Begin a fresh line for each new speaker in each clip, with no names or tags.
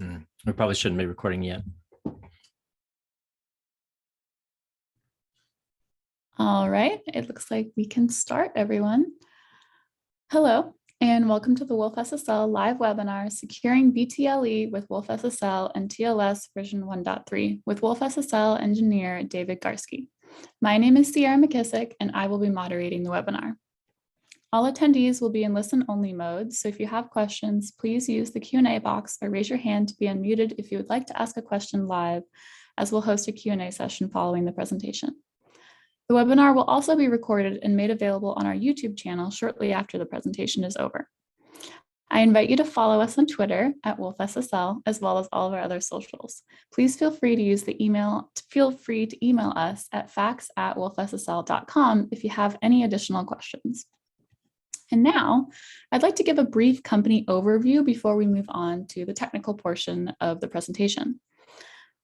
We probably shouldn't be recording yet.
All right, it looks like we can start, everyone. Hello, and welcome to the wolfSSL live webinar, Securing BTLE with wolfSSL and TLS version 1.3 with wolfSSL engineer David Garski. My name is Sierra McKissick, and I will be moderating the webinar. All attendees will be in listen-only mode, so if you have questions, please use the Q&A box or raise your hand to be unmuted if you would like to ask a question live, as we'll host a Q&A session following the presentation. The webinar will also be recorded and made available on our YouTube channel shortly after the presentation is over. I invite you to follow us on Twitter at wolfSSL, as well as all of our other socials. Please feel free to use the email. Feel free to email us at facts@wolfSSL.com if you have any additional questions. And now, I'd like to give a brief company overview before we move on to the technical portion of the presentation.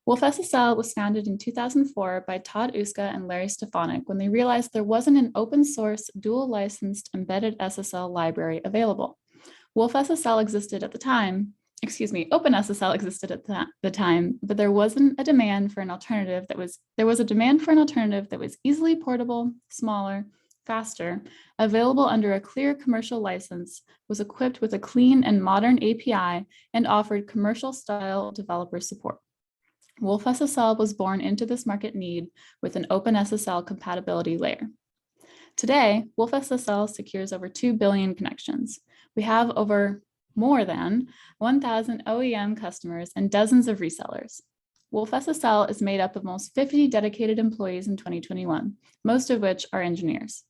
wolfSSL was founded in 2004 by Todd Uska and Larry Stefanik when they realized there wasn't an open source, dual licensed embedded SSL library available. wolfSSL existed at the time, OpenSSL existed at the time, but there was a demand for an alternative that was easily portable, smaller, faster, available under a clear commercial license, was equipped with a clean and modern API, and offered commercial style developer support. wolfSSL was born into this market need with an OpenSSL compatibility layer. Today, wolfSSL secures over 2 billion connections. We have more than 1,000 OEM customers and dozens of resellers. wolfSSL is made up of almost 50 dedicated employees in 2021, most of which are engineers.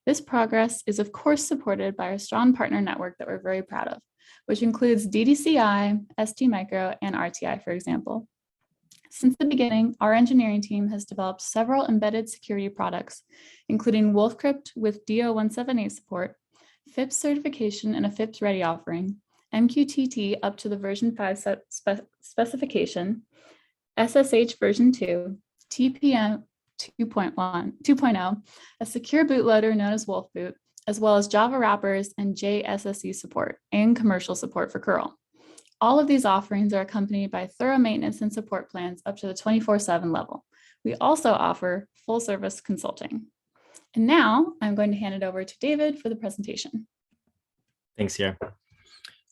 This progress is, of course, supported by our strong partner network that we're very proud of, which includes DDCI, STMicro, and RTI, for example. Since the beginning, our engineering team has developed several embedded security products, including wolfcrypt with DO178 support, FIPS certification and a FIPS ready offering, MQTT up to the version 5 specification, SSH version 2, TPM 2.0, a secure bootloader known as wolfboot, as well as Java wrappers and JSSE support and commercial support for curl. All of these offerings are accompanied by thorough maintenance and support plans up to the 24/7 level. We also offer full service consulting. And now I'm going to hand it over to David for the presentation.
Thanks, Sierra.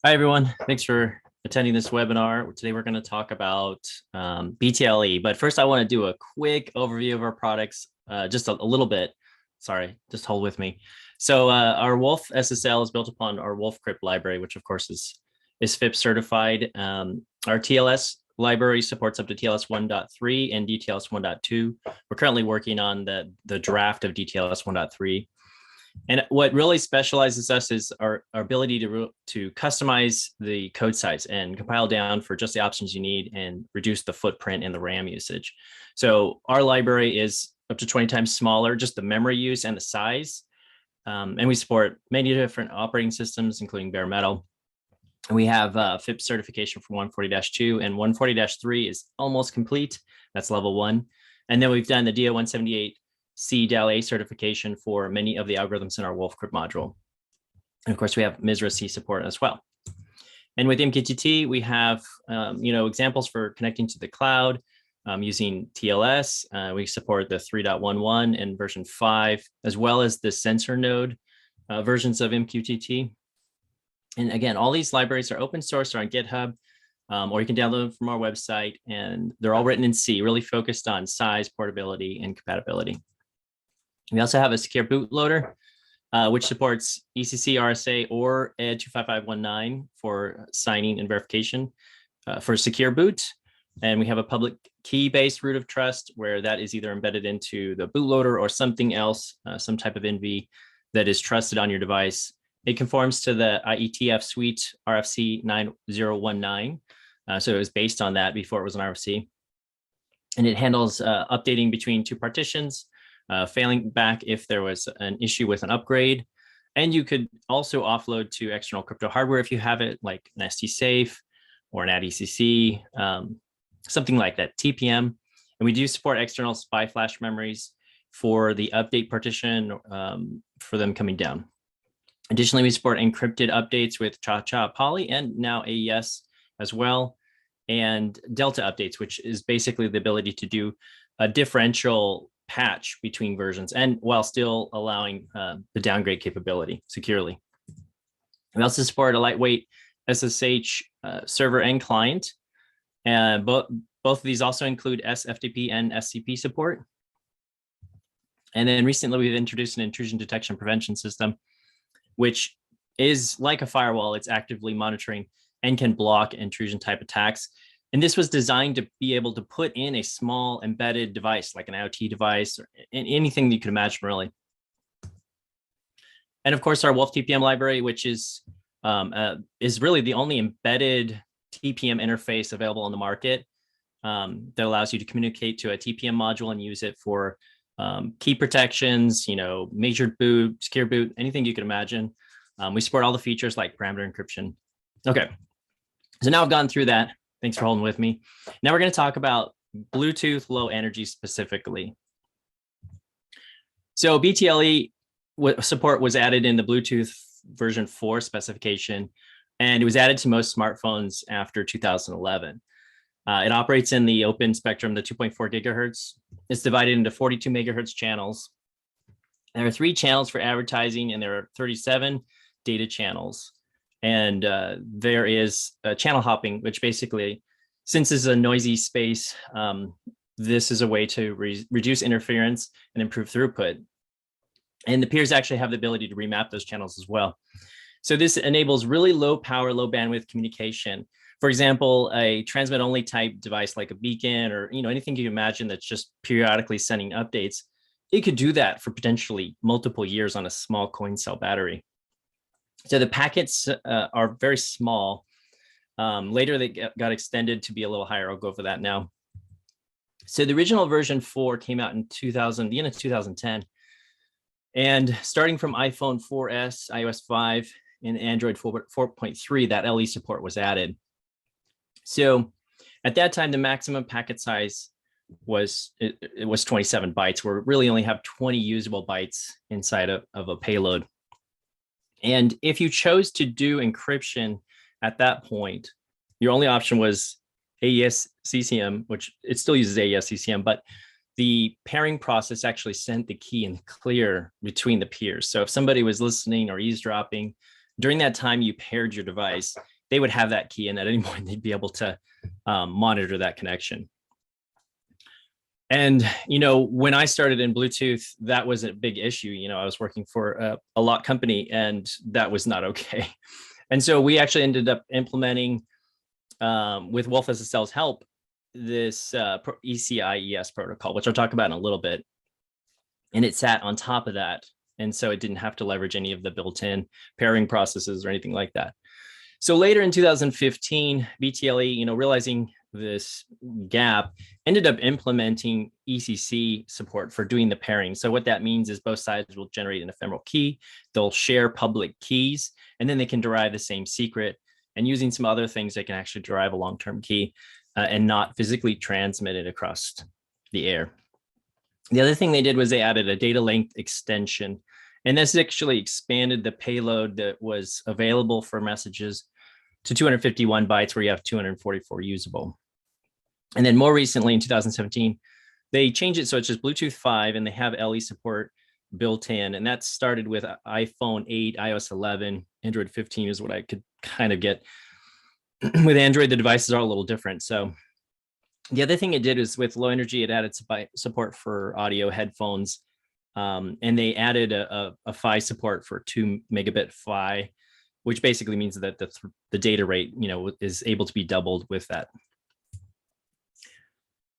Hi, everyone. Thanks for attending this webinar. Today, we're going to talk about BTLE. But first, I want to do a quick overview of our products, just a little bit. Sorry, just hold with me. So our wolfSSL is built upon our wolfcrypt library, which, of course, is FIPS certified. Our TLS library supports up to TLS 1.3 and DTLS 1.2. We're currently working on the draft of DTLS 1.3. And what really specializes us is our ability to customize the code size and compile down for just the options you need and reduce the footprint and the RAM usage. So our library is up to 20 times smaller, just the memory use and the size. And we support many different operating systems, including bare metal. We have FIPS certification for 140-2, and 140-3 is almost complete. That's level 1. And then we've done the DO178 CDAL-A certification for many of the algorithms in our wolfcrypt module. And of course, we have MISRA C support as well. And with MQTT, we have examples for connecting to the cloud using TLS. We support the 3.11 and version 5, as well as the sensor node versions of MQTT. And again, all these libraries are open source or on GitHub, or you can download them from our website, and they're all written in C, really focused on size, portability, and compatibility. We also have a secure bootloader, which supports ECC, RSA, or ED 25519 for signing and verification for secure boot. And we have a public key-based root of trust, where that is either embedded into the bootloader or something else, some type of NV that is trusted on your device. It conforms to the IETF suite RFC 9019. So it was based on that before it was an RFC. And it handles updating between two partitions, failing back if there was an issue with an upgrade. And you could also offload to external crypto hardware if you have it, like an ST safe or an ADCC, something like that, TPM. And we do support external SPI flash memories for the update partition for them coming down. Additionally, we support encrypted updates with Cha-Cha, Poly, and now AES as well. and delta updates, which is basically the ability to do a differential patch between versions and while still allowing the downgrade capability securely. We also support a lightweight SSH server and client. And both of these also include SFTP and SCP support. And then recently we've introduced an intrusion detection prevention system, which is like a firewall. It's actively monitoring and can block intrusion type attacks. And this was designed to be able to put in a small embedded device, like an IoT device or anything you could imagine, really. And of course, our Wolf TPM library, which is really the only embedded TPM interface available on the market that allows you to communicate to a TPM module and use it for key protections, measured boot, secure boot, anything you can imagine. We support all the features like parameter encryption. Okay, so now I've gone through that. Thanks for holding with me. Now we're going to talk about Bluetooth Low Energy specifically. So BTLE support was added in the Bluetooth version 4 specification, and it was added to most smartphones after 2011. It operates in the open spectrum, the 2.4 gigahertz. It's divided into 42 megahertz channels. There are 3 channels for advertising, and there are 37 data channels. And there is channel hopping, which basically, since it's a noisy space, this is a way to reduce interference and improve throughput. And the peers actually have the ability to remap those channels as well. So this enables really low power, low bandwidth communication. For example, a transmit only type device like a beacon or anything you imagine that's just periodically sending updates, it could do that for potentially multiple years on a small coin cell battery. So the packets are very small. Later, they got extended to be a little higher. I'll go over that now. So the original version 4 came out in the end of 2010. And starting from iPhone 4S, iOS 5, and Android 4.3, that LE support was added. So at that time, the maximum packet size was 27 bytes, where we really only have 20 usable bytes inside of a payload. And if you chose to do encryption at that point, your only option was AES CCM, which it still uses AES CCM, but the pairing process actually sent the key in clear between the peers. So if somebody was listening or eavesdropping, during that time you paired your device, they would have that key, and at any point they'd be able to monitor that connection. And, when I started in Bluetooth, that was a big issue. I was working for a lot company, and that was not okay. And so we actually ended up implementing, with wolfSSL's help, this ECIES protocol, which I'll talk about in a little bit. And it sat on top of that. And so it didn't have to leverage any of the built-in pairing processes or anything like that. So later in 2015, BTLE, realizing this gap, ended up implementing ECC support for doing the pairing. So what that means is both sides will generate an ephemeral key. They'll share public keys, and then they can derive the same secret. And using some other things, they can actually derive a long-term key and not physically transmit it across the air. The other thing they did was they added a data length extension. And this actually expanded the payload that was available for messages to 251 bytes, where you have 244 usable. And then more recently in 2017, they changed it so it's just Bluetooth 5, and they have LE support built in. And that started with iPhone 8, iOS 11, Android 15 is what I could kind of get. With Android, the devices are a little different. So the other thing it did is with low energy, it added support for audio headphones. And they added a PHY support for 2 megabit PHY, which basically means that the data rate, is able to be doubled with that.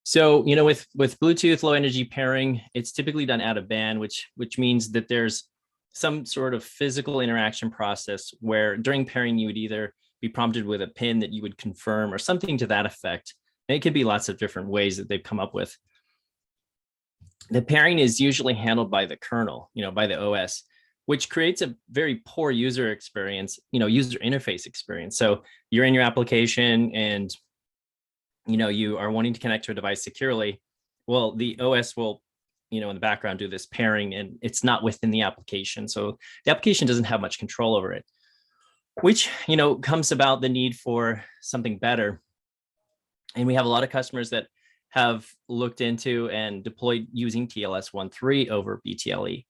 So, with Bluetooth low energy pairing, it's typically done out of band, which means that there's some sort of physical interaction process where during pairing, you would either be prompted with a pin that you would confirm or something to that effect. And it could be lots of different ways that they've come up with. The pairing is usually handled by the kernel, by the OS, which creates a very poor user experience, user interface experience. So you're in your application and, you are wanting to connect to a device securely. Well, the OS will, in the background do this pairing, and it's not within the application. So the application doesn't have much control over it, which, comes about the need for something better. And we have a lot of customers that have looked into and deployed using TLS 1.3 over BTLE.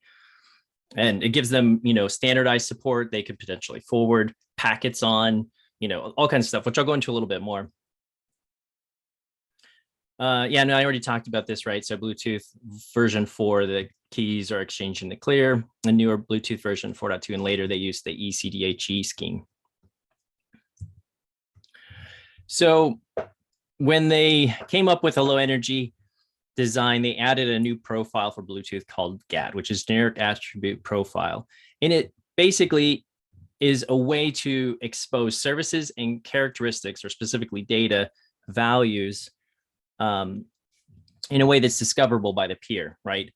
And it gives them, standardized support. They could potentially forward packets on, all kinds of stuff, which I'll go into a little bit more. Yeah, no, I already talked about this, right? So Bluetooth version 4, the keys are exchanged in the clear. The newer Bluetooth version 4.2 and later, they use the ECDHE scheme. So when they came up with a low energy design, they added a new profile for Bluetooth called GAT, which is generic attribute profile. And it basically is a way to expose services and characteristics, or specifically data values, in a way that's discoverable by the peer, right?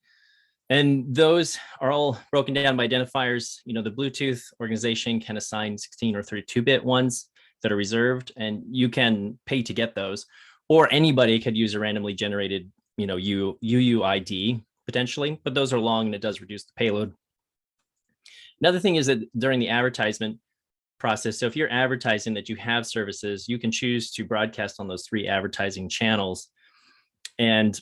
And those are all broken down by identifiers. The Bluetooth organization can assign 16 or 32-bit ones that are reserved, and you can pay to get those, or anybody could use a randomly generated, UUID potentially, but those are long and it does reduce the payload. Another thing is that during the advertisement process, so if you're advertising that you have services, you can choose to broadcast on those 3 advertising channels. And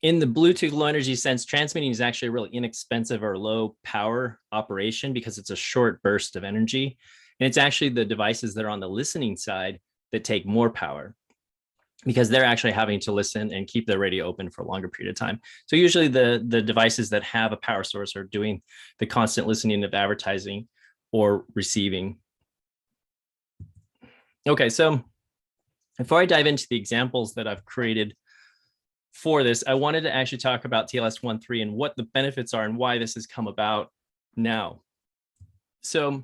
in the Bluetooth low energy sense, transmitting is actually a really inexpensive or low power operation because it's a short burst of energy. And it's actually the devices that are on the listening side that take more power, because they're actually having to listen and keep their radio open for a longer period of time. So usually the devices that have a power source are doing the constant listening of advertising or receiving. Okay, so before I dive into the examples that I've created for this, I wanted to actually talk about TLS 1.3 and what the benefits are and why this has come about now. So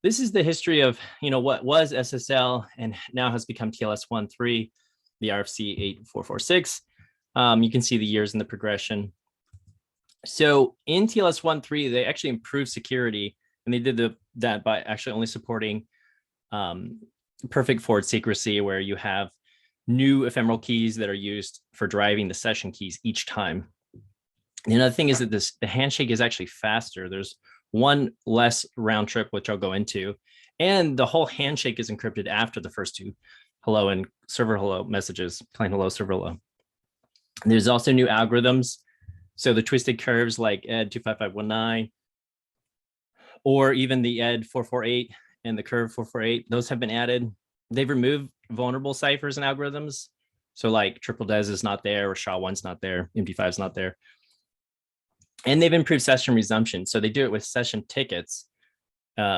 this is the history of, what was SSL and now has become TLS 1.3, the RFC 8446. You can see the years in the progression. So in TLS 1.3, they actually improved security, and they did that by actually only supporting perfect forward secrecy, where you have new ephemeral keys that are used for driving the session keys each time. The other thing is that the handshake is actually faster. There's one less round trip, which I'll go into, and the whole handshake is encrypted after the first 2 hello and server hello messages, client hello, server hello. There's also new algorithms. So the twisted curves like ED 25519, or even the ED 448 and the curve 448, those have been added. They've removed vulnerable ciphers and algorithms. So like triple des is not there, or SHA-1's not there, MD5's not there. And they've improved session resumption. So they do it with session tickets,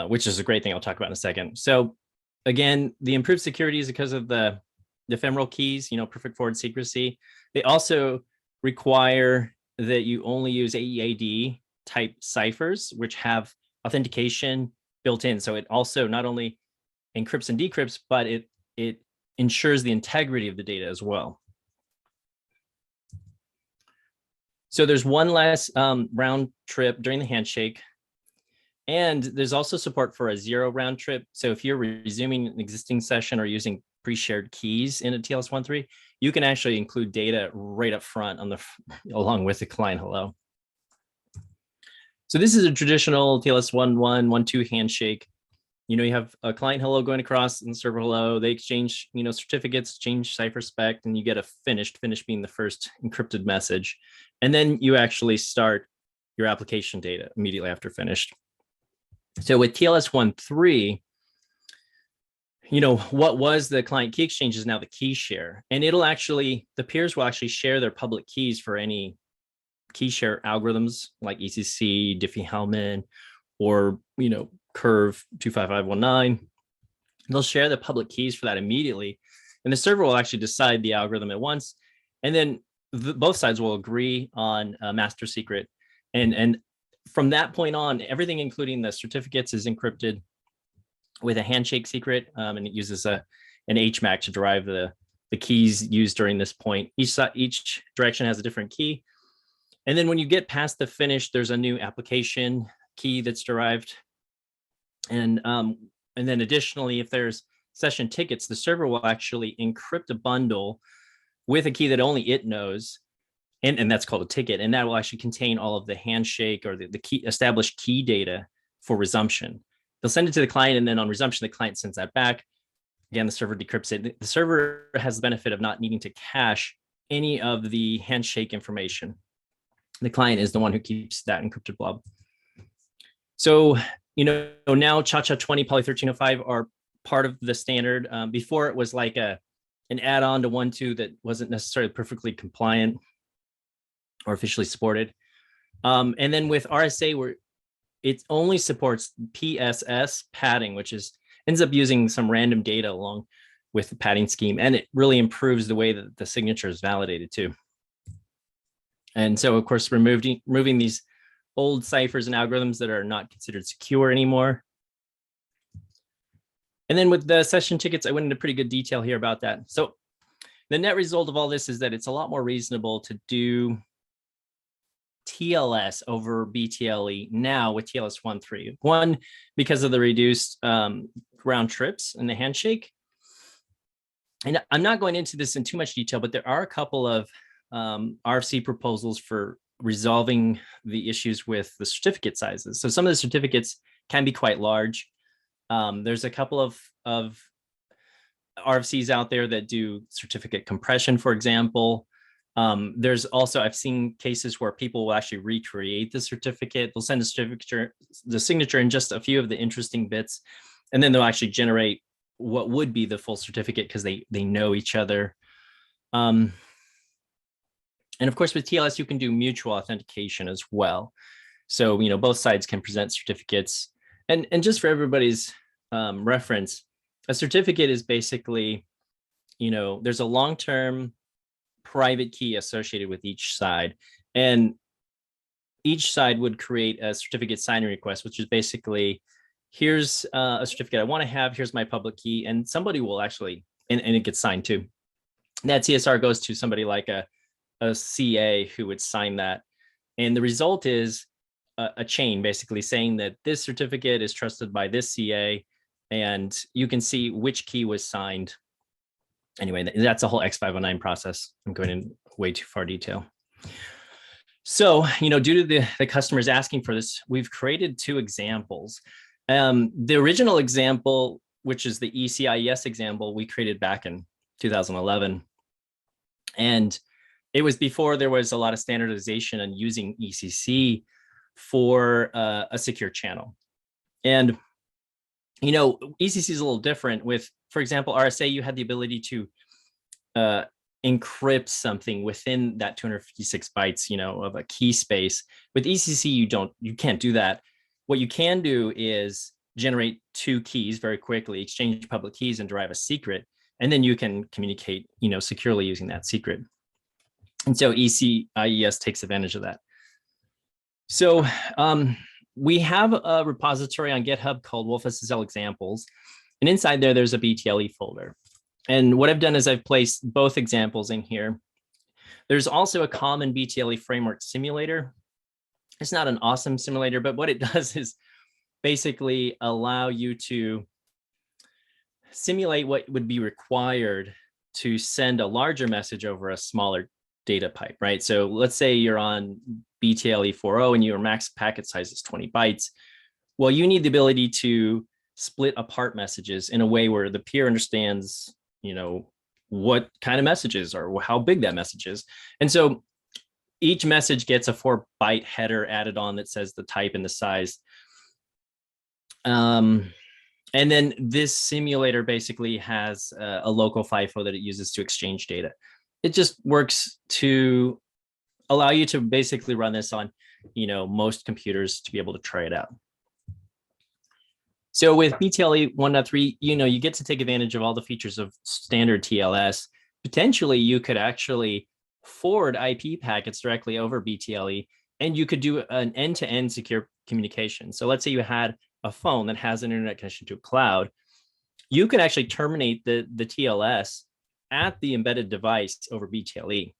which is a great thing I'll talk about in a second. So again, the improved security is because of the ephemeral keys, perfect forward secrecy. They also require that you only use AEAD type ciphers, which have authentication built in. So it also not only encrypts and decrypts, but it ensures the integrity of the data as well. So there's one less round trip during the handshake. And there's also support for a 0 round trip. So if you're resuming an existing session or using pre-shared keys in a TLS 1.3, you can actually include data right up front along with the client hello. So this is a traditional TLS 1.1, 1.2 handshake. You have a client hello going across and server hello. They exchange, certificates, exchange cipher spec, and you get a finished being the first encrypted message. And then you actually start your application data immediately after finished. So with TLS 1.3, what was the client key exchange is now the key share. And the peers will actually share their public keys for any key share algorithms like ECC, Diffie-Hellman, or, curve 25519. They'll share the public keys for that immediately. And the server will actually decide the algorithm at once. And then both sides will agree on a master secret. And from that point on, everything, including the certificates, is encrypted with a handshake secret. And it uses an HMAC to derive the keys used during this point. Each direction has a different key. And then when you get past the finish, there's a new application key that's derived. And then additionally, if there's session tickets, the server will actually encrypt a bundle with a key that only it knows. And that's called a ticket. And that will actually contain all of the handshake or the key established key data for resumption. They'll send it to the client, and then on resumption, the client sends that back. Again, the server decrypts it. The server has the benefit of not needing to cache any of the handshake information. The client is the one who keeps that encrypted blob. So, now Cha-Cha 20, Poly 1305 are part of the standard. Before it was like an add-on to 1.2 that wasn't necessarily perfectly compliant or officially supported. And then with RSA, it only supports PSS padding, which ends up using some random data along with the padding scheme. And it really improves the way that the signature is validated too. And so, of course, removing these old ciphers and algorithms that are not considered secure anymore. And then with the session tickets, I went into pretty good detail here about that. So the net result of all this is that it's a lot more reasonable to do TLS over BTLE now with TLS 1.3. One, because of the reduced round trips in the handshake. And I'm not going into this in too much detail, but there are a couple of RFC proposals for resolving the issues with the certificate sizes. So some of the certificates can be quite large. There's a couple of RFCs out there that do certificate compression, for example. There's also, I've seen cases where people will actually recreate the certificate. They'll send the signature in just a few of the interesting bits, and then they'll actually generate what would be the full certificate because they know each other. And of course, with TLS, you can do mutual authentication as well. So, both sides can present certificates. And just for everybody's reference, a certificate is basically, there's a long-term private key associated with each side. And each side would create a certificate signing request, which is basically, here's a certificate I want to have, here's my public key, and somebody will actually, and it gets signed too. That CSR goes to somebody like a CA who would sign that. And the result is a chain basically saying that this certificate is trusted by this CA, and you can see which key was signed. Anyway, that's a whole X509 process. I'm going in way too far detail. So, due to the customers asking for this, we've created two examples. The original example, which is the ECIES example, we created back in 2011. And it was before there was a lot of standardization and using ECC for a secure channel. And, ECC is a little different with, for example, RSA, you had the ability to encrypt something within that 256 bytes, of a key space. With ECC, you can't do that. What you can do is generate two keys very quickly, exchange public keys and derive a secret. And then you can communicate, securely using that secret. And so ECIES takes advantage of that. So we have a repository on GitHub called wolfSSL examples. And inside there's a BTLE folder. And what I've done is I've placed both examples in here. There's also a common BTLE framework simulator. It's not an awesome simulator, but what it does is basically allow you to simulate what would be required to send a larger message over a smaller data pipe, right? So let's say you're on BTLE 4.0 and your max packet size is 20 bytes. Well, you need the ability to split apart messages in a way where the peer understands, what kind of messages or how big that message is. And so each message gets a 4-byte header added on that says the type and the size. And then this simulator basically has a local FIFO that it uses to exchange data. It just works to allow you to basically run this on, most computers to be able to try it out. So with BTLE 1.3, you get to take advantage of all the features of standard TLS. Potentially, you could actually forward IP packets directly over BTLE, and you could do an end-to-end secure communication. So let's say you had a phone that has an internet connection to a cloud. You could actually terminate the TLS at the embedded device over BTLE.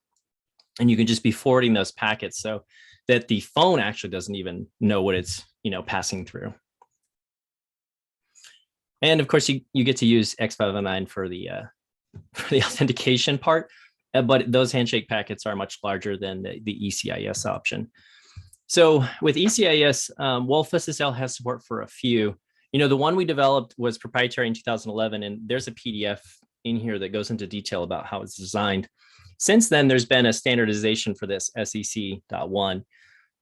And you can just be forwarding those packets so that the phone actually doesn't even know what it's, passing through. And of course, you get to use X509 for the authentication part, but those handshake packets are much larger than the ECIES option. So with ECIES, wolfSSL has support for a few. The one we developed was proprietary in 2011, and there's a PDF in here that goes into detail about how it's designed. Since then, there's been a standardization for this SEC.1,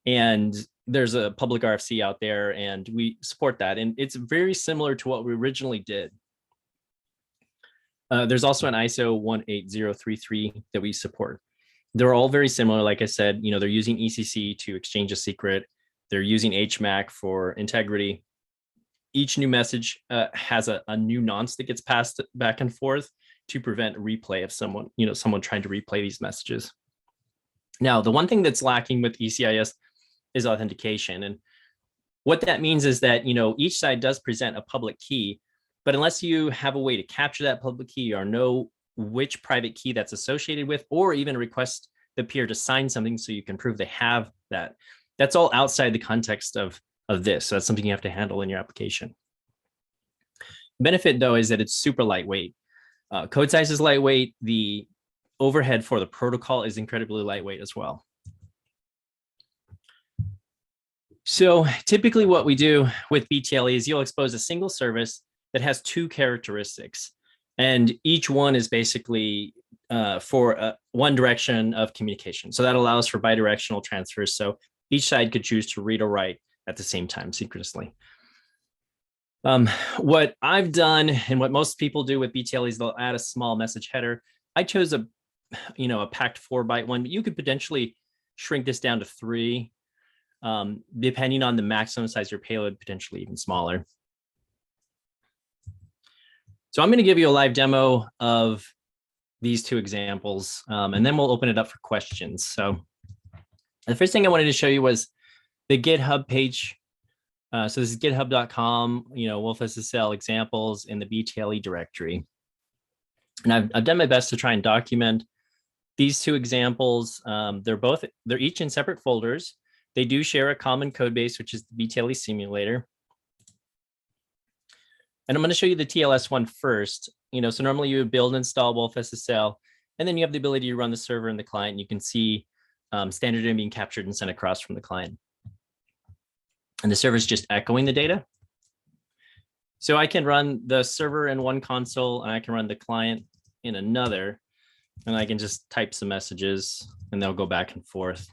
and there's a public RFC out there, and we support that. And it's very similar to what we originally did. There's also an ISO 18033 that we support. They're all very similar. Like I said, they're using ECC to exchange a secret. They're using HMAC for integrity. Each new message has a new nonce that gets passed back and forth to prevent replay of someone trying to replay these messages. Now, the one thing that's lacking with ECIS is authentication. And what that means is that, each side does present a public key, but unless you have a way to capture that public key or know which private key that's associated with, or even request the peer to sign something so you can prove they have that, that's all outside the context of this. So that's something you have to handle in your application. Benefit, though, is that it's super lightweight. Code size is lightweight. The overhead for the protocol is incredibly lightweight as well. So typically what we do with BTLE is you'll expose a single service that has two characteristics, and each one is basically for one direction of communication. So that allows for bidirectional transfers. So each side could choose to read or write at the same time synchronously. What I've done and what most people do with BTLE is they'll add a small message header. I chose a packed 4-byte one, but you could potentially shrink this down to 3, depending on the maximum size of your payload, potentially even smaller. So I'm going to give you a live demo of these two examples, and then we'll open it up for questions. So the first thing I wanted to show you was the GitHub page. So this is github.com, wolfSSL examples in the BTLE directory. And I've done my best to try and document these two examples. They're each in separate folders. They do share a common code base, which is the BTLE simulator. And I'm going to show you the TLS one first. So normally you would build and install wolfSSL, and then you have the ability to run the server and the client. And you can see standard data being captured and sent across from the client. And the server is just echoing the data. So I can run the server in one console, and I can run the client in another, and I can just type some messages, and they'll go back and forth.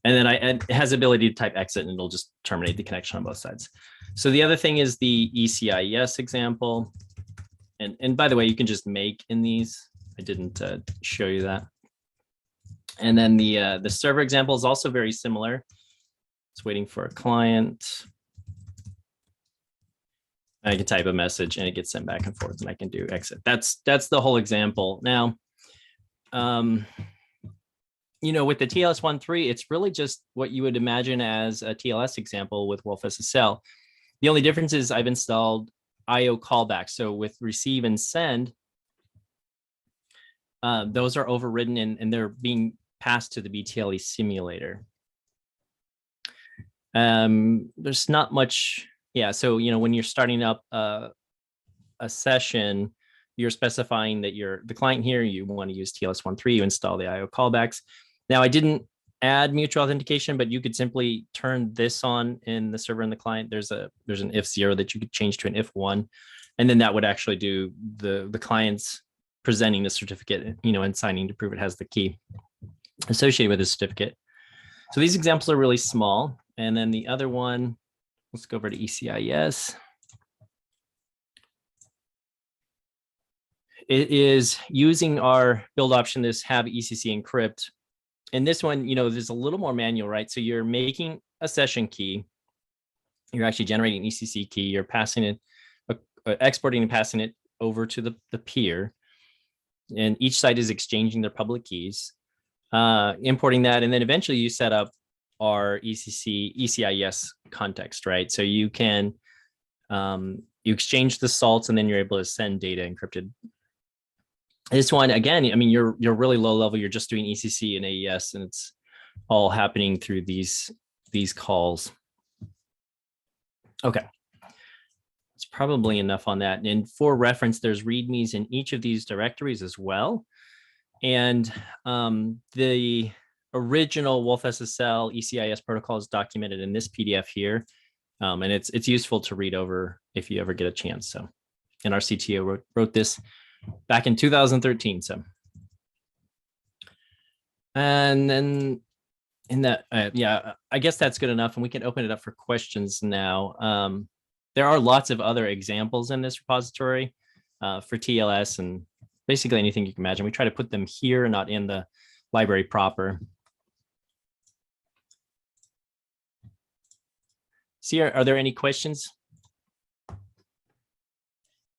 And then it has the ability to type exit, and it'll just terminate the connection on both sides. So the other thing is the ECIS example. And by the way, you can just make in these. I didn't show you that. And then the server example is also very similar. It's waiting for a client. I can type a message and it gets sent back and forth, and I can do exit. That's the whole example. Now, with the TLS 1.3, it's really just what you would imagine as a TLS example with wolfSSL. The only difference is I've installed IO callbacks. So with receive and send, those are overridden and they're being passed to the BTLE simulator. There's not much. Yeah. So, when you're starting up a session, you're specifying that the client here, you want to use TLS 1.3, you install the IO callbacks. Now, I didn't add mutual authentication, but you could simply turn this on in the server and the client. There's an if 0 that you could change to an if 1, and then that would actually do the client's presenting the certificate, and signing to prove it has the key associated with the certificate. So these examples are really small. And then the other one, let's go over to ECIS. It is using our build option, this have ECC encrypt. And this one, there's a little more manual, right? So you're making a session key. You're actually generating an ECC key. You're passing it, exporting and passing it over to the peer. And each side is exchanging their public keys, importing that. And then eventually you set up our ECIS context, right? So you can, you exchange the salts, and then you're able to send data encrypted. This one, again, you're really low level. You're just doing ECC and AES, and it's all happening through these calls. Okay. It's probably enough on that. And for reference, there's readmes in each of these directories as well. And the original wolfSSL ECIS protocol is documented in this PDF here. And it's useful to read over if you ever get a chance. So, and our CTO wrote this back in 2013. So, and then in that, yeah, I guess that's good enough, and we can open it up for questions now. There are lots of other examples in this repository for TLS and basically anything you can imagine. We try to put them here, not in the library proper. See, are there any questions?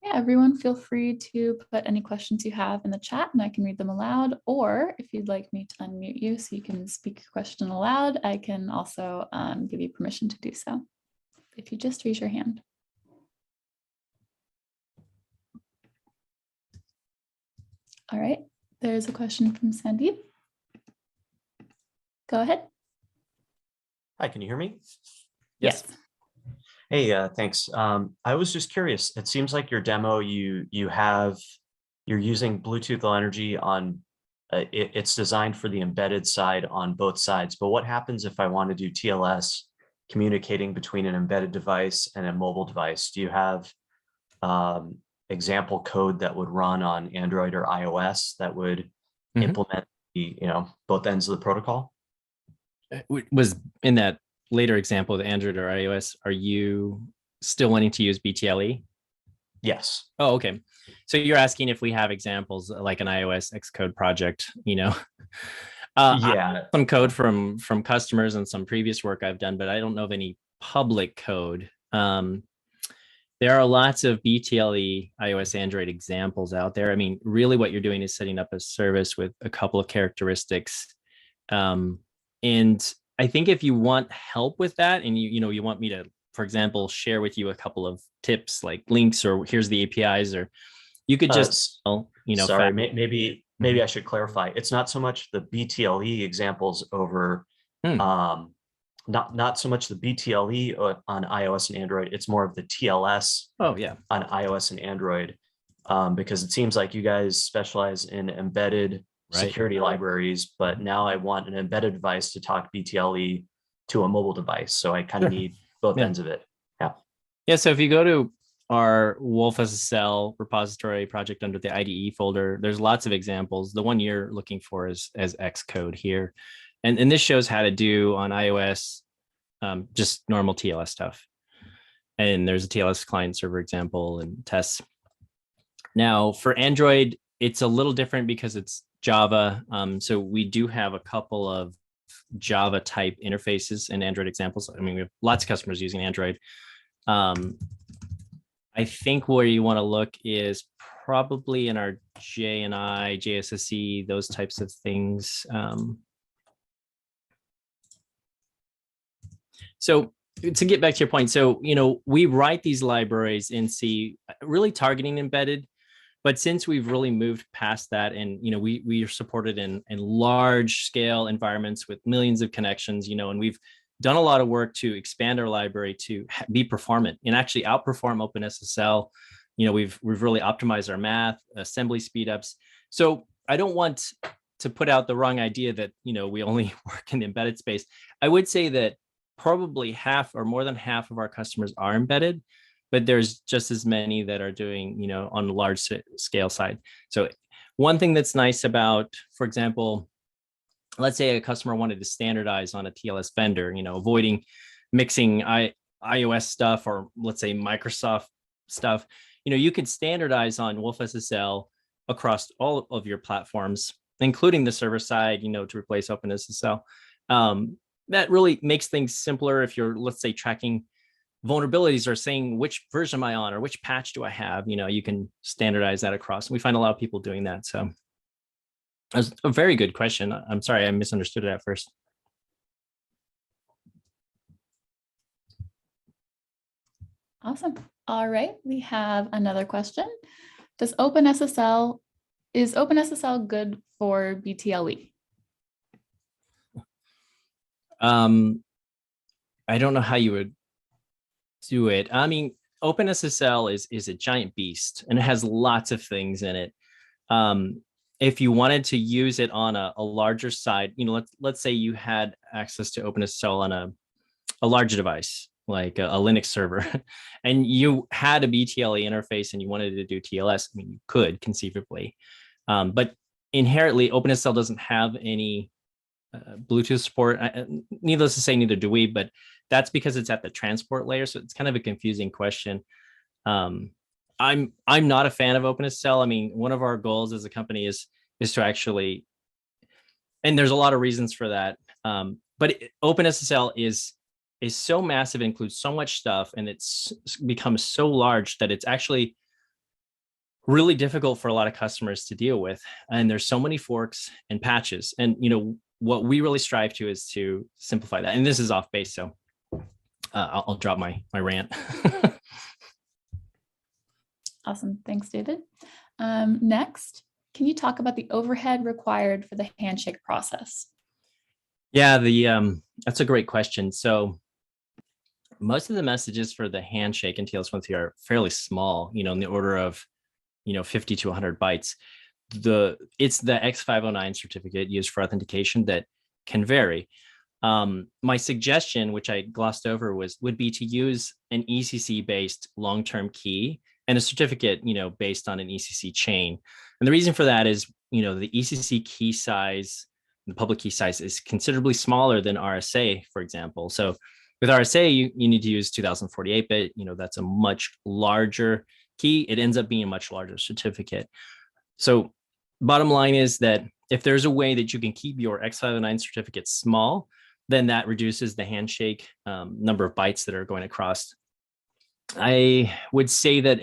Yeah, everyone feel free to put any questions you have in the chat and I can read them aloud. Or if you'd like me to unmute you so you can speak your question aloud, I can also give you permission to do so. If you just raise your hand. All right, there's a question from Sandeep. Go ahead.
Hi, can you hear me?
Yes.
Hey, thanks. I was just curious. It seems like your demo, you're using Bluetooth Low Energy on, it's designed for the embedded side on both sides. But what happens if I want to do TLS communicating between an embedded device and a mobile device? Do you have example code that would run on Android or iOS that would implement the, both ends of the protocol?
Was in that later example, the Android or iOS, are you still wanting to use BTLE?
Yes.
Oh, okay. So you're asking if we have examples like an iOS Xcode project,
Yeah.
Some code from customers and some previous work I've done, but I don't know of any public code. There are lots of BTLE iOS Android examples out there. I mean, really what you're doing is setting up a service with a couple of characteristics. And I think if you want help with that and you want me to, for example, share with you a couple of tips like links or here's the APIs, or you could just,
sorry, maybe I should clarify. It's not so much the BTLE examples over, not so much the BTLE on iOS and Android. It's more of the TLS on iOS and Android, because it seems like you guys specialize in embedded security libraries, but now I want an embedded device to talk BTLE to a mobile device. So I kind of need both ends of it.
Yeah. So if you go to our wolfSSL repository project under the IDE folder, there's lots of examples. The one you're looking for is as Xcode here. And this shows how to do on iOS, just normal TLS stuff. And there's a TLS client server example and tests. Now for Android, it's a little different because it's Java. So we do have a couple of Java type interfaces and Android examples. I mean, we have lots of customers using Android. I think where you want to look is probably in our JNI, JSSE, those types of things. So to get back to your point, so, we write these libraries in C, really targeting embedded. But since we've really moved past that and, we are supported in large scale environments with millions of connections, and we've done a lot of work to expand our library to be performant and actually outperform OpenSSL. We've really optimized our math, assembly speedups. So I don't want to put out the wrong idea that, we only work in the embedded space. I would say that probably half or more than half of our customers are embedded, but there's just as many that are doing, on the large scale side. So one thing that's nice about, for example, let's say a customer wanted to standardize on a TLS vendor, avoiding mixing iOS stuff or let's say Microsoft stuff, you could standardize on wolfSSL across all of your platforms, including the server side, to replace OpenSSL. That really makes things simpler if you're, let's say, tracking vulnerabilities or saying which version am I on or which patch do I have, you can standardize that across. And we find a lot of people doing that. So that's a very good question. I'm sorry, I misunderstood it at first.
Awesome. All right, we have another question. Is OpenSSL good for BTLE?
I don't know how you would do it. I mean, OpenSSL is a giant beast and it has lots of things in it. If you wanted to use it on a larger side, let's say you had access to OpenSSL on a larger device, like a Linux server, and you had a BTLE interface and you wanted to do TLS, I mean, you could conceivably, but inherently OpenSSL doesn't have any Bluetooth support. Needless to say, neither do we, but that's because it's at the transport layer. So it's kind of a confusing question. I'm not a fan of OpenSSL. I mean, one of our goals as a company is to actually, and there's a lot of reasons for that. But OpenSSL is so massive, it includes so much stuff, and it's become so large that it's actually really difficult for a lot of customers to deal with. And there's so many forks and patches. And what we really strive to is to simplify that. And this is off base, so I'll drop my rant.
Awesome. Thanks, David. Next, can you talk about the overhead required for the handshake process?
Yeah, that's a great question. So most of the messages for the handshake in TLS 1.3 are fairly small, in the order of 50 to 100 bytes. It's the X509 certificate used for authentication that can vary. My suggestion, which I glossed over, would be to use an ECC based long-term key and a certificate, based on an ECC chain. And the reason for that is, the ECC key size, the public key size is considerably smaller than RSA, for example. So with RSA, you need to use 2048-bit, that's a much larger key. It ends up being a much larger certificate. So bottom line is that if there's a way that you can keep your X509 certificate small, then that reduces the handshake number of bytes that are going across. I would say that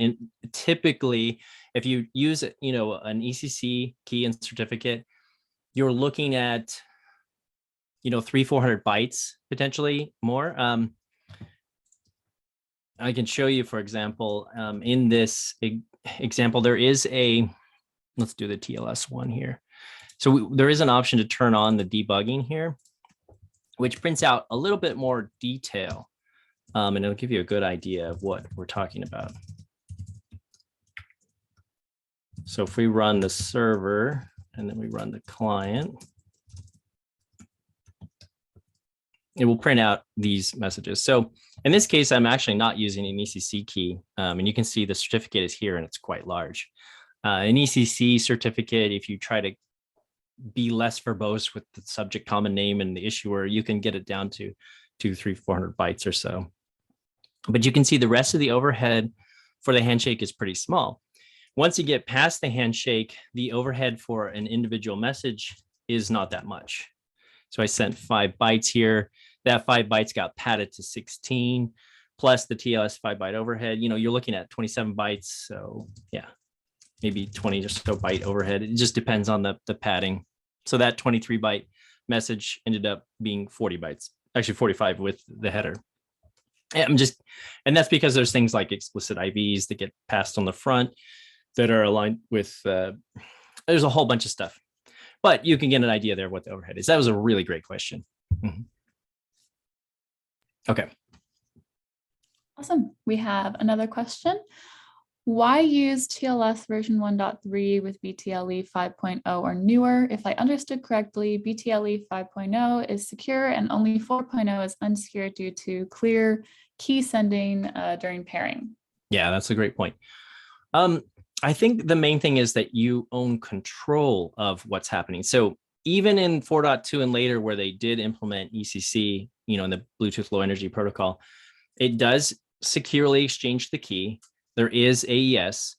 typically, if you use an ECC key and certificate, you're looking at 300-400 bytes, potentially more. I can show you, for example, in this example, there is let's do the TLS one here. So there is an option to turn on the debugging here, which prints out a little bit more detail. And it'll give you a good idea of what we're talking about. So if we run the server and then we run the client, it will print out these messages. So in this case, I'm actually not using an ECC key. And you can see the certificate is here and it's quite large. An ECC certificate, if you try to be less verbose with the subject common name and the issuer, you can get it down to 200-400 bytes or so. But you can see the rest of the overhead for the handshake is pretty small. Once you get past the handshake, the overhead for an individual message is not that much. So I sent 5 bytes here. That 5 bytes got padded to 16, plus the TLS 5-byte overhead. You're looking at 27 bytes. So yeah, maybe 20 or so byte overhead. It just depends on the padding. So that 23-byte message ended up being 40 bytes, actually 45 with the header. And that's because there's things like explicit IVs that get passed on the front that are aligned with, there's a whole bunch of stuff, but you can get an idea there of what the overhead is. That was a really great question. Mm-hmm. Okay.
Awesome. We have another question. Why use TLS version 1.3 with BTLE 5.0 or newer? If I understood correctly, BTLE 5.0 is secure and only 4.0 is unsecure due to clear key sending during pairing.
Yeah, that's a great point. I think the main thing is that you own control of what's happening. So even in 4.2 and later, where they did implement ECC, in the Bluetooth Low Energy Protocol, it does securely exchange the key. There is AES.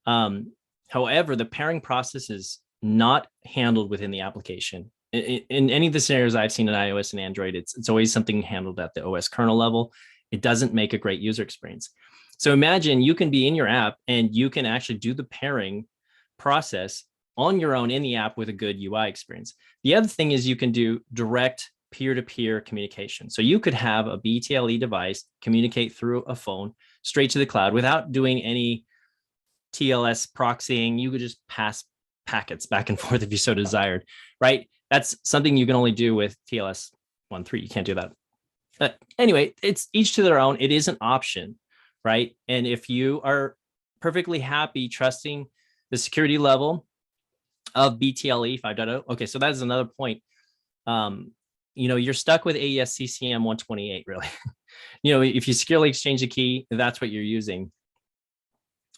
However, the pairing process is not handled within the application. In any of the scenarios I've seen in iOS and Android, it's always something handled at the OS kernel level. It doesn't make a great user experience. So imagine you can be in your app and you can actually do the pairing process on your own in the app with a good UI experience. The other thing is you can do direct peer-to-peer communication. So you could have a BTLE device communicate through a phone straight to the cloud without doing any TLS proxying. You could just pass packets back and forth if you so desired, right? That's something you can only do with TLS 1.3. You can't do that. Anyway, it's each to their own. It is an option, right? And if you are perfectly happy trusting the security level of BTLE 5.0, okay, so that is another point. You're stuck with AES CCM 128, really. if you securely exchange a key, that's what you're using.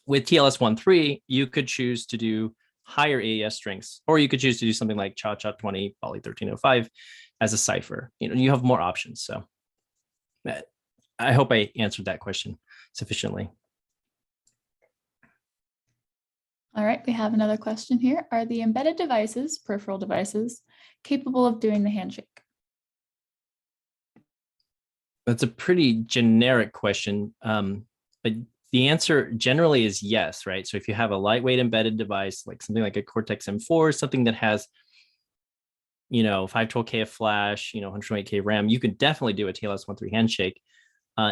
With TLS 1.3, you could choose to do higher AES strengths, or you could choose to do something like cha-cha 20, poly 1305 as a cipher. You have more options. So I hope I answered that question sufficiently.
All right, we have another question here. Are the embedded devices, peripheral devices, capable of doing the handshake?
That's a pretty generic question, but the answer generally is yes, right? So if you have a lightweight embedded device, like something like a Cortex M4, something that has, 512K of flash, 128K RAM, you could definitely do a TLS 1.3 handshake.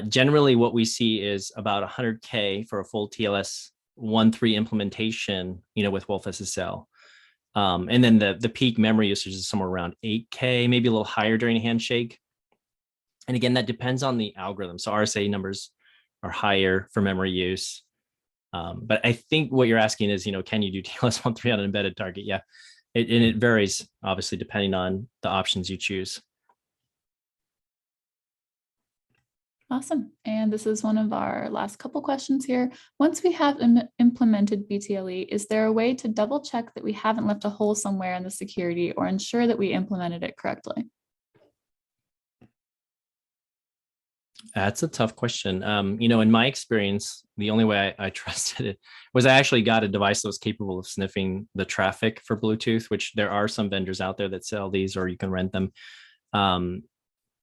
Generally, what we see is about 100K for a full TLS 1.3 implementation, with wolfSSL. And then the peak memory usage is somewhere around 8K, maybe a little higher during a handshake. And again, that depends on the algorithm. So RSA numbers are higher for memory use. But I think what you're asking is, can you do TLS 1.3 on an embedded target? Yeah, and it varies, obviously, depending on the options you choose.
Awesome. And this is one of our last couple questions here. Once we have implemented BTLE, is there a way to double check that we haven't left a hole somewhere in the security or ensure that we implemented it correctly?
That's a tough question. In my experience, the only way I trusted it was I actually got a device that was capable of sniffing the traffic for Bluetooth, which there are some vendors out there that sell these, or you can rent them.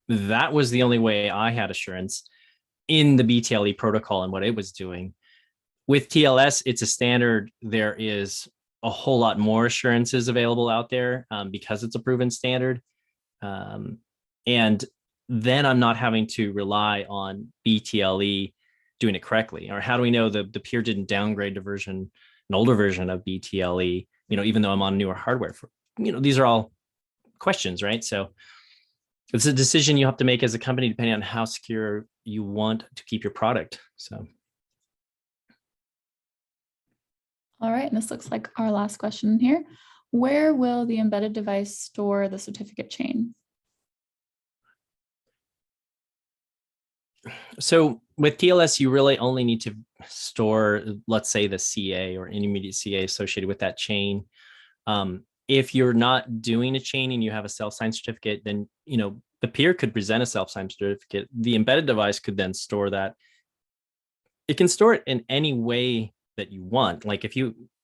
That was the only way I had assurance in the BTLE protocol and what it was doing. With TLS, it's a standard. There is a whole lot more assurances available out there because it's a proven standard. And then I'm not having to rely on BTLE doing it correctly. Or how do we know the peer didn't downgrade to an older version of BTLE, even though I'm on newer hardware? These are all questions, right? So it's a decision you have to make as a company, depending on how secure you want to keep your product. So.
All right, and this looks like our last question here. Where will the embedded device store the certificate chain?
So with TLS, you really only need to store, let's say, the CA or intermediate CA associated with that chain. If you're not doing a chain and you have a self-signed certificate, then the peer could present a self-signed certificate. The embedded device could then store that. It can store it in any way that you want. Like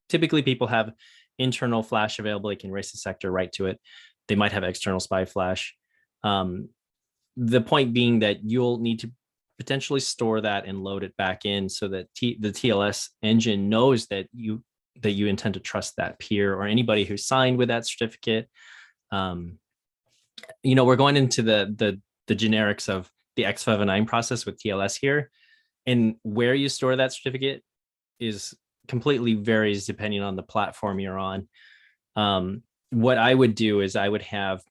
typically people have internal flash available, they can erase the sector, write to it. They might have external SPI flash. The point being that you'll need to potentially store that and load it back in so that the TLS engine knows that you intend to trust that peer or anybody who signed with that certificate. We're going into the generics of the X509 process with TLS here, and where you store that certificate is completely varies depending on the platform you're on. What I would do is I would have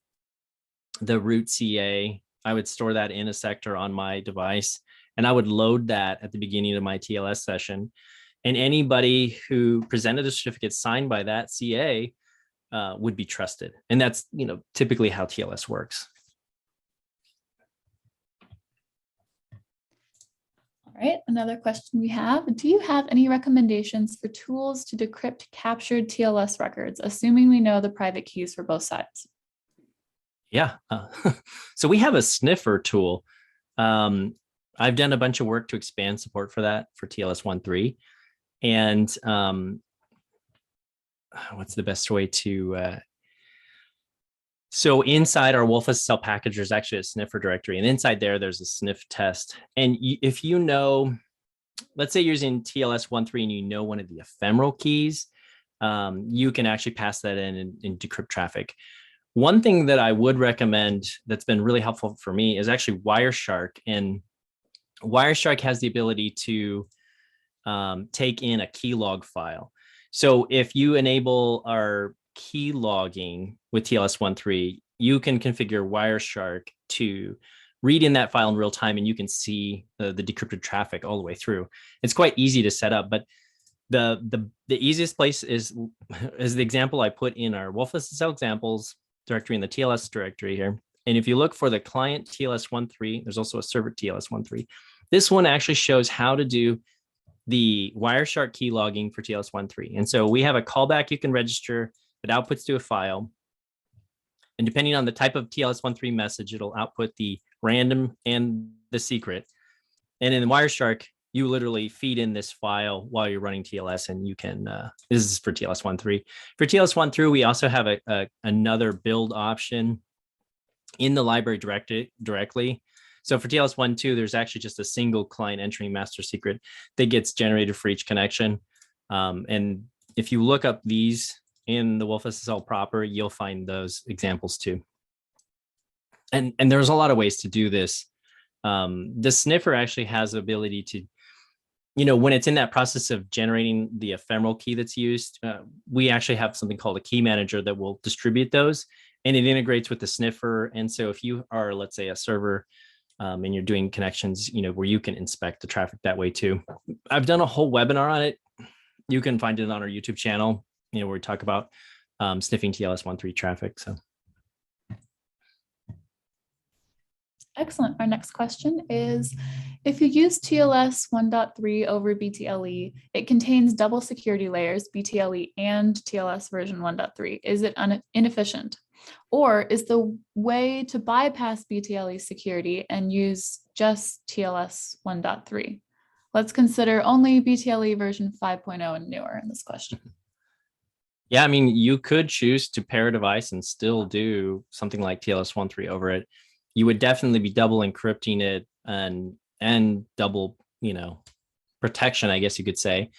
the root CA. I would store that in a sector on my device, and I would load that at the beginning of my TLS session. And anybody who presented a certificate signed by that CA would be trusted. And that's, typically how TLS works.
All right, another question we have. Do you have any recommendations for tools to decrypt captured TLS records, assuming we know the private keys for both sides?
Yeah. So we have a sniffer tool. I've done a bunch of work to expand support for that for TLS 1.3. And what's the best way to... So inside our wolfSSL package, there's actually a sniffer directory. And inside there's a sniff test. And if let's say you're using TLS 1.3 and you know one of the ephemeral keys, you can actually pass that in and decrypt traffic. One thing that I would recommend that's been really helpful for me is actually Wireshark. And Wireshark has the ability to take in a keylog file. So if you enable our key logging with TLS 1.3, you can configure Wireshark to read in that file in real time, and you can see the decrypted traffic all the way through. It's quite easy to set up, but the easiest place is the example I put in our wolfSSL examples directory in the TLS directory here. And if you look for the client TLS 1.3, there's also a server TLS 1.3. This one actually shows how to do the Wireshark key logging for TLS 1.3. And so we have a callback you can register that outputs to a file. And depending on the type of TLS 1.3 message, it'll output the random and the secret. And in Wireshark, you literally feed in this file while you're running TLS, and you can, this is for TLS 1.3. For TLS 1.3, we also have another build option in the library directly. So for TLS 1.2, there's actually just a single client entering master secret that gets generated for each connection. And if you look up these in the wolfSSL proper, you'll find those examples too. And there's a lot of ways to do this. The sniffer actually has the ability to, when it's in that process of generating the ephemeral key that's used, we actually have something called a key manager that will distribute those, and it integrates with the sniffer. And so if you are, let's say, a server and you're doing connections, where you can inspect the traffic that way too. I've done a whole webinar on it. You can find it on our YouTube channel, where we talk about sniffing TLS 1.3 traffic. So.
Excellent. Our next question is, if you use TLS 1.3 over BTLE, it contains double security layers, BTLE and TLS version 1.3. Is it inefficient? Or is the way to bypass BTLE security and use just TLS 1.3? Let's consider only BTLE version 5.0 and newer in this question.
Yeah, I mean, you could choose to pair a device and still do something like TLS 1.3 over it. You would definitely be double encrypting it and double, protection, I guess you could say.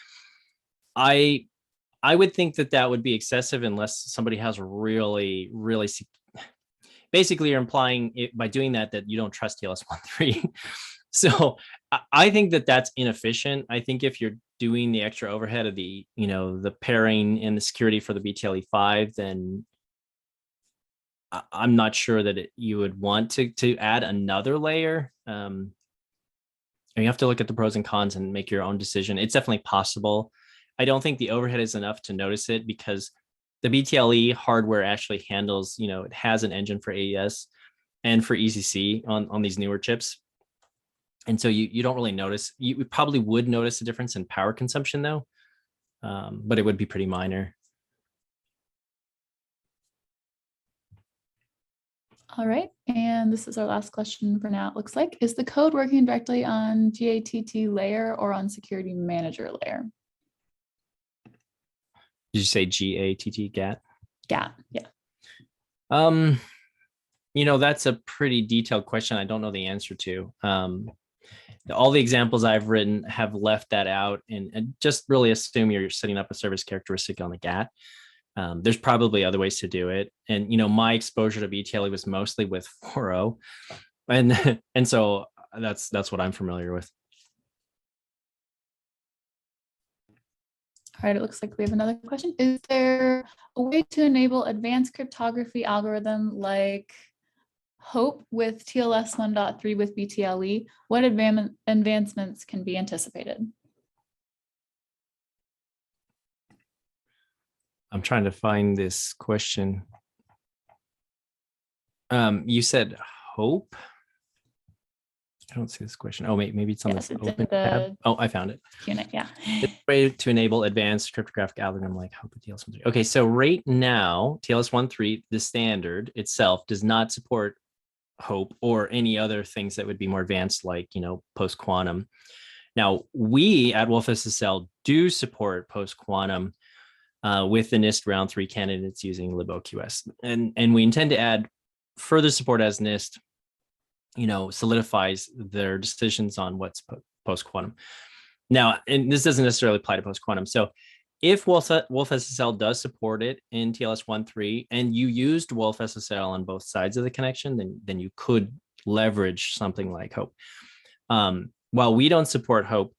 I would think that would be excessive unless somebody has really, basically you're implying it, by doing that you don't trust TLS 1.3. So I think that's inefficient. I think if you're doing the extra overhead of the, the pairing and the security for the BTLE 5, then I'm not sure that you would want to add another layer. You have to look at the pros and cons and make your own decision. It's definitely possible. I don't think the overhead is enough to notice it, because the BTLE hardware actually handles, it has an engine for AES and for ECC on these newer chips. And so you don't really notice. You probably would notice a difference in power consumption though, but it would be pretty minor.
All right, and this is our last question for now, it looks like. Is the code working directly on GATT layer or on security manager layer?
Did you say GATT, GAT?
GAT, yeah.
That's a pretty detailed question. I don't know the answer to. All the examples I've written have left that out, and just really assume you're setting up a service characteristic on the GAT. There's probably other ways to do it. And, my exposure to BTLE was mostly with 4.0. And so that's what I'm familiar with.
All right, it looks like we have another question. Is there a way to enable advanced cryptography algorithm like HOPE with TLS 1.3 with BTLE? What advancements can be anticipated?
I'm trying to find this question. You said HOPE? I don't see this question. Oh, maybe it's on this open tab. Oh, I found it.
Yeah.
Way to enable advanced cryptographic algorithm like HOPE with TLS 1.3. Okay, so right now, TLS 1.3, the standard itself, does not support HOPE or any other things that would be more advanced, like, post-quantum. Now, we at wolfSSL do support post-quantum with the NIST round 3 candidates using libOQS. And we intend to add further support as NIST, solidifies their decisions on what's post-quantum. Now, and this doesn't necessarily apply to post-quantum. So if wolfSSL does support it in TLS 1.3 and you used wolfSSL on both sides of the connection, then you could leverage something like HOPE. While we don't support HOPE,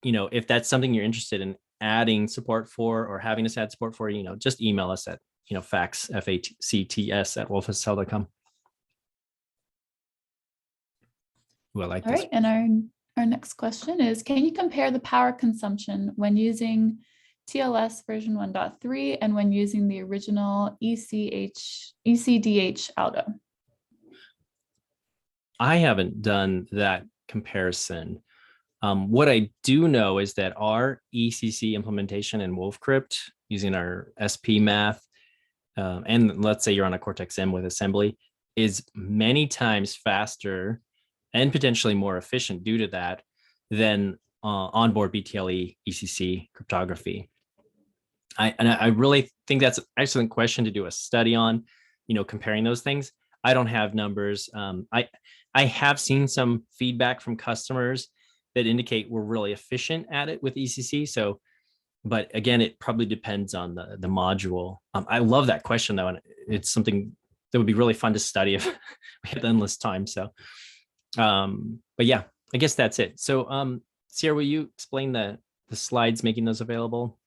if that's something you're interested in adding support for or having us add support for, just email us at, facts, FACTS at wolfSSL.com. Ooh, I like this.
All right, and our next question is, can you compare the power consumption when using TLS version 1.3 and when using the original ECDH algo?
I haven't done that comparison. What I do know is that our ECC implementation in wolfcrypt using our SP math, and let's say you're on a Cortex-M with assembly, is many times faster and potentially more efficient due to that than onboard BTLE ECC cryptography. I really think that's an excellent question to do a study on, comparing those things. I don't have numbers. I have seen some feedback from customers that indicate we're really efficient at it with ECC. So, but again, it probably depends on the module. I love that question though, and it's something that would be really fun to study if we had endless time. So, but yeah, I guess that's it. So, Sierra, will you explain the slides, making those available?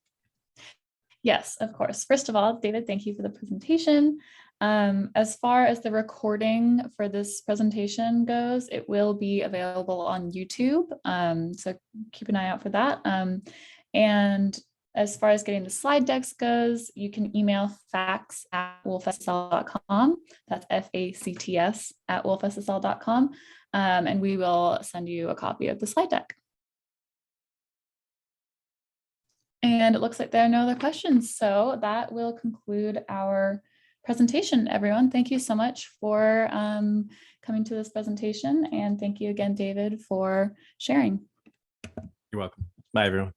Yes, of course. First of all, David, thank you for the presentation. As far as the recording for this presentation goes, it will be available on YouTube. So keep an eye out for that. And as far as getting the slide decks goes, you can email facts@wolfSSL.com. That's FACTS at wolfSSL.com. And we will send you a copy of the slide deck. And it looks like there are no other questions. So that will conclude our presentation, everyone. Thank you so much for coming to this presentation. And thank you again, David, for sharing.
You're welcome. Bye, everyone.